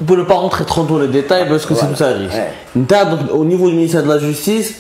pour ne pas rentrer trop dans les détails parce que c'est tout ça riche. Au niveau du ministère de la Justice,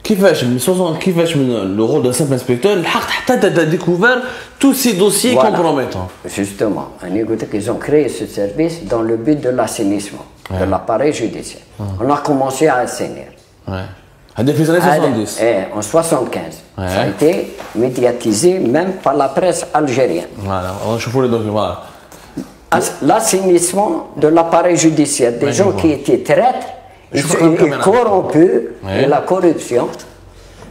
كيفاش من le rôle d'un simple inspecteur حتى t'as découvert tous ces dossiers compromettants. Justement, ils ont créé ce service dans le but de l'assainissement de l'appareil judiciaire. On a commencé à assainir. Depuis les années 70. En 75. Ça a été médiatisé même par la presse algérienne. Voilà, on chauffe les documents. L'assainissement de l'appareil judiciaire, des gens qui étaient traîtres, et corrompus, et la corruption,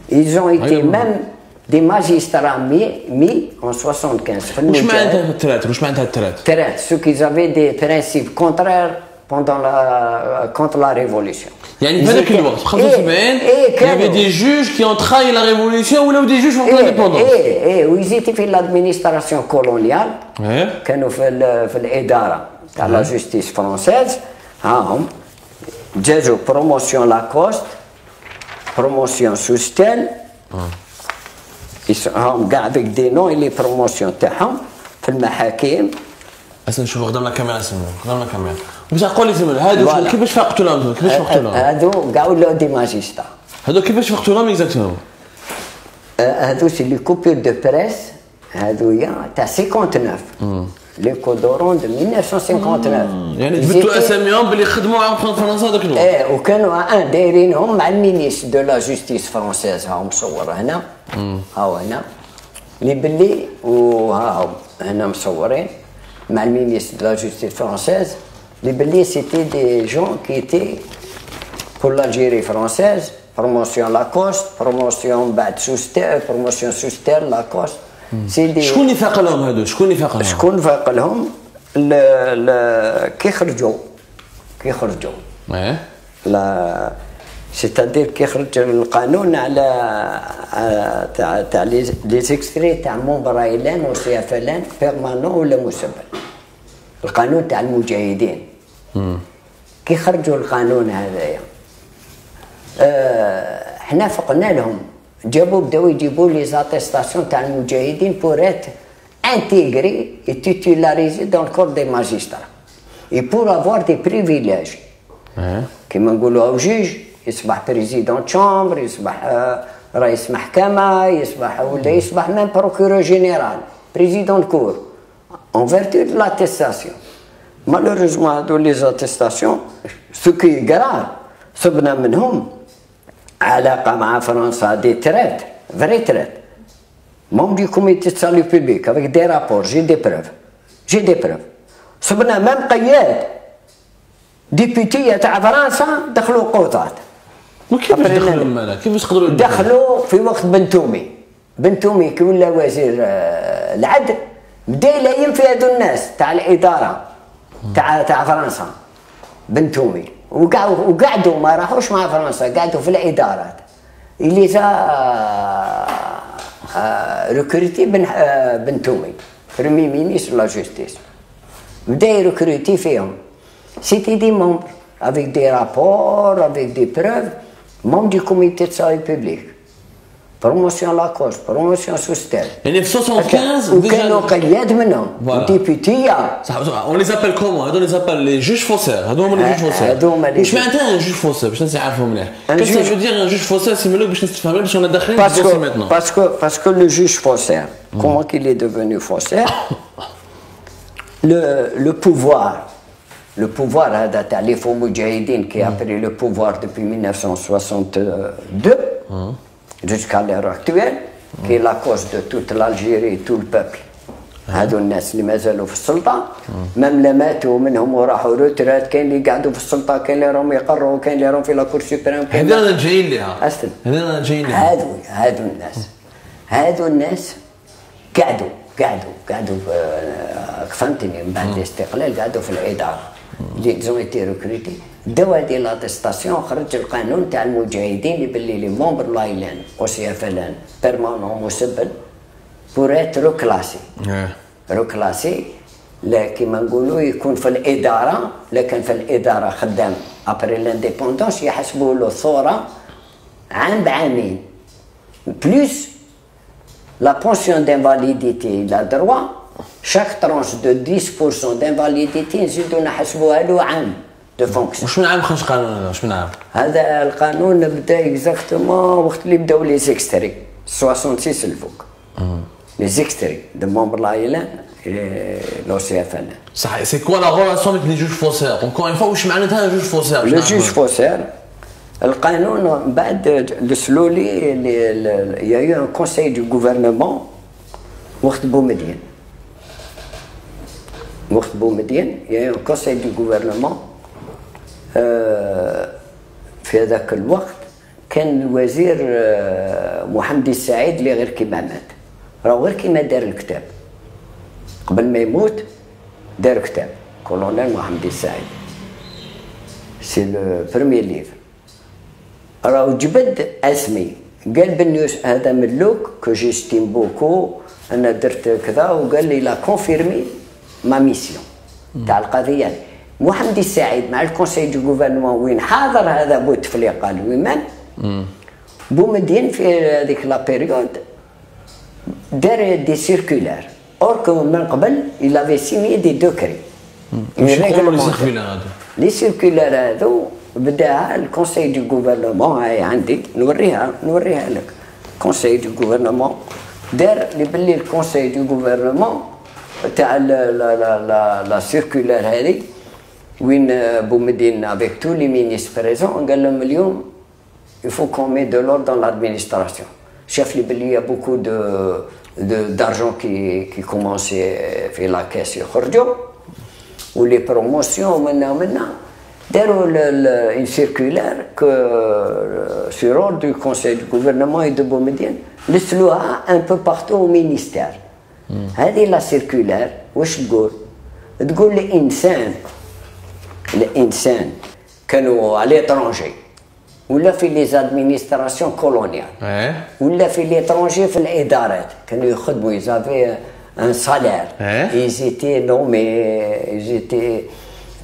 ils ont été même des magistrats mis en 75. Traîtres, ceux qui avaient des principes contraires contre la révolution. Il y avait des juges qui ont trahi la révolution ou des juges pour l'indépendance. Ils étaient dans l'administration coloniale, كانوا في الإدارة de la justice française. جازوا promotion Lacoste, promotion Soustel. هم كاع avec des noms et les promotions تاعهم في المحاكم. نشوف قدام الكاميرا قدام الكاميرا. باش نقول لك هادو كيفاش فقتوا لهم هادو كاع ولاو دي ماجسترا. هادو كيفاش فقتوا لهم اكزاكتومون؟ هادو سي لي كوبير دو بريس هادو هي تاع 59. لي كودورون دو 1959. يعني جبتوا اساميهم باللي خدموا معاهم في فرنسا هذاك الوقت. وكانوا دايرينهم مع المينيس دو لا جوستيس فرونسيز ها مصور هنا هاو هنا اللي باللي وها هنا مصورين مع المينيس دو لا جوستيس فرونسيز اللي باللي سيتي دي جون كي ايتي بور l'Algérie française. Promotion Lacoste, promotion بعد سوستير, promotion سوستير لاكوست. شكون اللي فاق لهم هادو؟ شكون فاق لهم؟ كي خرجوا لا سيتادير كي خرج القانون على تاع لي زيكستري تاع مونبرايلان وسيافلان بيرمانون ولا مسبب. القانون تاع المجاهدين كي خرجوا القانون هذايا حنا فقنا لهم بداو يجيبوا لي زاتيستاسيون تاع المجاهدين بور ات انتيغري اي تيتولاريزي دون كور دي ماجسترا اي بور افوار دي بريفيليج كيما نقولوا جوج يصبح بريزيدون شامبر يصبح رئيس محكمه يصبح ميم بروكورور جينيرال بريزيدون كور en vertu de l'attestation. Malheureusement هادو لي زاتيستاسيون سو كي غراف صبنا منهم علاقه مع فرنسا دي تريت فري تريت مون دي كوميتي دو سالو بوبليك افيك دي رابور جي دي بروف صبنا ميم قياد ديبوتيه تاع فرنسا دخلوا قوطات. كيفاش دخلوا مالا؟ كيفاش قدروا دخلوا في وقت بنتومي كي ولا وزير العدل بدا يلايم في هادو الناس تاع الاداره تاع فرنسا بنتومي وقعدوا ما راحوش مع فرنسا قعدوا في الادارات اللي ريكروتي بنتومي بريمي مينيستر لا جوستيس بدا يريكروتي فيهم سيتي دي ممبر افيك دي رابور افيك دي بروف ممبر دي كوميتي دو سالو بوبليك بروموسيون لاكوش بروموسيون سوستيل يعني في 75 وكانوا قياد منهم ديبوتيه صح اون لي زابيل كومون هادو لي زابيل لي جوج فوسير هادو هما لي جوج فوسير واش معناتها ان جوج فوسير باش الناس يعرفوا مليح كيفاش جو دير ان جوج فوسير سيمولوك باش نستفهم باش انا داخلين في الدوسي ميتنون باسكو لو جوج فوسير كومون كيل اي دوفونو فوسير لو بوفوار هذا تاع لي فو مجاهدين كي ابري لو بوفوار دوبي 1962 jusqu'à l'heure actuelle qui est la cause de toute l'Algérie tout le peuple. هادو الناس اللي مازالوا في السلطه ميم اللي ماتوا منهم وراحوا روترات كاين اللي قعدوا في السلطه كاين اللي راهم يقروا كاين اللي راهم في لا كور سوبريم هذا جايين ليها هادو الناس قعدوا فهمتني من بعد الاستقلال قعدوا في الاداره اللي زون ايتي ريكروتي داو هادي لاتيستاسيون خرج القانون تاع المجاهدين اللي باللي لي ممبر لايلان او سي اف ال ان بيرمانون مسبل بور ات روكلاسي كيما نقولوا يكون في الاداره لكن في الاداره خدام ابري لانديبوندونس يحسبوا له ثوره عام بعامين بلوس لا بونسيون دانفاليديتي لا دروا chaque tranche de 10% d'invalidité نزيدو نحسبوها له عام de fonction. واش من عام خرج القانون هذا؟ واش من عام؟ هذا القانون بدا اكزاكتومون وقت اللي بداو لي زيكستري 66 الفوق. لي زيكستري de membres de l'ALN et l'OCFN. صح. C'est quoi la relation avec les juges faussaires? Encore une fois واش معناتها جوج فوسير؟ Le juge faussaire القانون بعد السلولي il y a eu un conseil du gouvernement وقت بومدين. وقت بومدين il y a eu un conseil du gouvernement في هذاك الوقت كان الوزير محمد السعيد اللي غير كيما مات راهو غير كيما دار الكتاب قبل ما يموت دار كتاب كولونيل محمد السعيد سي لو بروميير ليفر راهو جبد اسمي قال بني هذا ملوك كو جيستيم بوكو انا درت كذا وقال لي لا كونفيرمي ما ميسيون تاع القضيه محمد السعيد مع الكونسي دو غوفرنمون وين حاضر هذا بوتفليقه الويمان بومدين في هذيك لا بيريود دار دي سيركولار اور من قبل il avait signé des décrets. لي سيركولار هذو بداها الكونسي دو غوفرنمون هاي عندي نوريها لك الكونسي دو غوفرنمون دار اللي باللي الكونسي دو غوفرنمون تاع لا سيركولار هذه وين بومدين avec tous les ministres présents قال لهم اليوم il faut qu'on mette de l'ordre dans l'administration. شاف لي باللي y a beaucoup d'argent qui commençait في لا كاس يخرجوا ولي بروموسيون منا داروا une circulaire que sur ordre du conseil du gouvernement et de بومدين لسلوها un peu partout au ministère. هذه لا سيركولار واش تقول؟ تقول الانسان كانوا على ليترونجي ولا في لي زادمينستراسيون كولونيال ولا في ليترونجي في الادارات كانوا يخدموا يزافي ان سالير ايزيتي نومي ايزيتي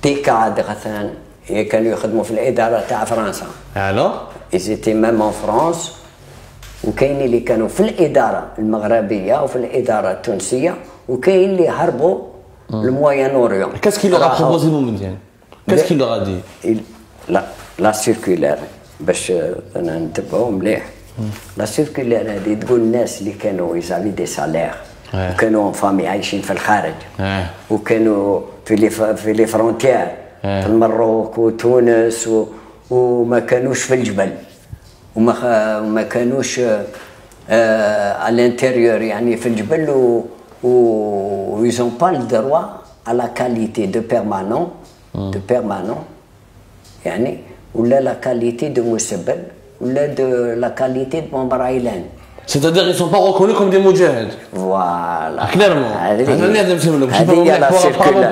دي كادر مثلا كانوا يخدموا في الاداره تاع فرنسا الو ايزيتي ميم ان فرانس وكاين اللي كانوا في الاداره المغربيه وفي الاداره التونسيه وكاين اللي هربوا للموين اوريون. Qu'est-ce qu'il leur a proposé Boumediene? Qu'est-ce qu'il leur a dit? لا سيركولار باش انا نتبعو مليح. لا سيركولار هذه تقول الناس اللي كانوا يزافي دي سالير وكانوا فامي عايشين في الخارج وكانوا في لي فرونتيير في المروك وتونس وما كانوش في الجبل وما كانوش à l'intérieur يعني في الجبل و ils ont pas le droit à la qualité de permanent يعني ولا la qualité de مسبل ولا de la qualité de membre عائلان. C'est-à-dire ils sont pas reconnus comme des moudjahid. Voilà. Clairement.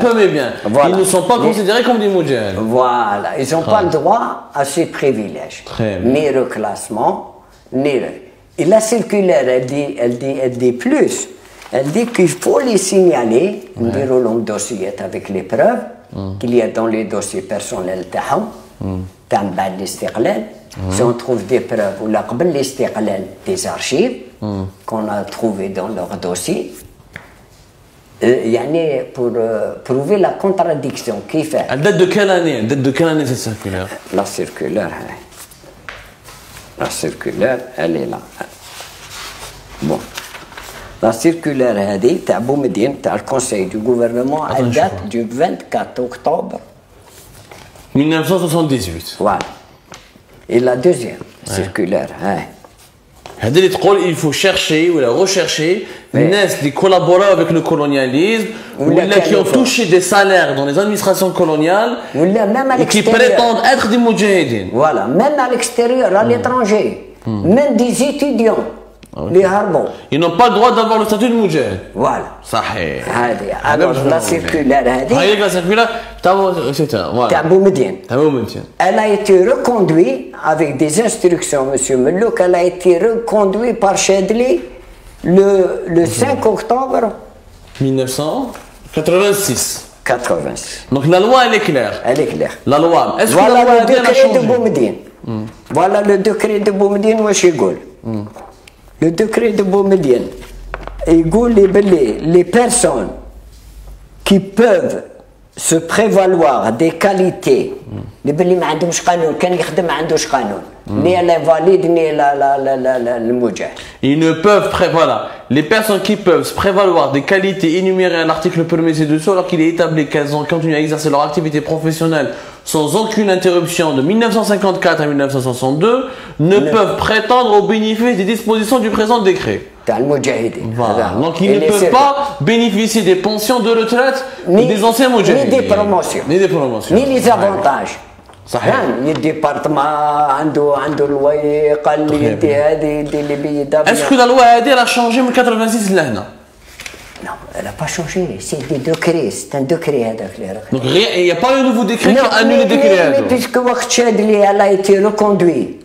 Peu mais bien. Voilà. Ils ne sont pas considérés comme des moudjahid. Voilà. Ils n'ont pas le droit à ces privilèges. Ni reclassement, ni... Et la circulaire, elle dit plus. Elle dit qu'il faut les signaler, dire au long dossier avec les preuves qu'il y a dans les dossiers personnels تاع الاستقلال. Si on trouve des preuves ou قبل الاستقلال des archives qu'on a trouvées dans leur dossier يعني pour prouver la contradiction كيف. Elle date de quelle année? Elle date de quelle année cette circulaire? La circulaire, elle est là. Bon. La circulaire هذه تاع بومدين تاع الكونسي du gouvernement elle date du 24 octobre 1978. Voilà. Et la deuxième circulaire, هذه اللي تقول il faut chercher ou rechercher الناس اللي collaboraient avec le colonialisme ou qui ont touché des salaires dans les administrations coloniales et qui prétendent être des moudjahidines. Voilà, même à l'extérieur, à l'étranger, même des étudiants. Ils n'ont pas le droit d'avoir le statut de moudjahid. Voilà. صحيح. Alors la circulaire هذه. La circulaire تاع بومدين. Elle a été reconduite avec des instructions, Monsieur Melouk. Elle a été reconduite par Chadli le 5 octobre 1986. 86. Donc la loi elle est claire. Elle est claire. La loi. Est-ce que voilà la loi le décret de Boumediene. Voilà le décret de Boumediene واش يقول. Le décret de Boumediene يقول لي باللي les personnes qui peuvent se prévaloir des qualités اللي ما عندهمش قانون كان يخدم ما عندوش قانون ni l'invalide ni المجاهد. Ils ne peuvent voilà, les personnes qui peuvent se prévaloir des qualités énumérées à l'article 1er ci-dessous alors qu'il est établi qu'elles ont continué à exercer leur activité professionnelle sans aucune interruption de 1954 à 1962 ne peuvent prétendre au bénéfice des dispositions du présent décret. Voilà. Donc ils ne peuvent pas bénéficier des pensions de retraite des anciens moudjahidines. Ni des promotions. Ni les avantages. صحيح. الديبارتمون عنده لواي قال لي انت هذه يدير لي بيدا. اسكو لا لوا هذه راه شونجي من 86 لهنا؟ Non, elle n'a pas changé, c'est des décrets, c'est un décret هذاك اللي راك. Donc il n'y a pas un nouveau décret qui annule le décret. Mais puisque وقت شاد لي elle a été reconduite.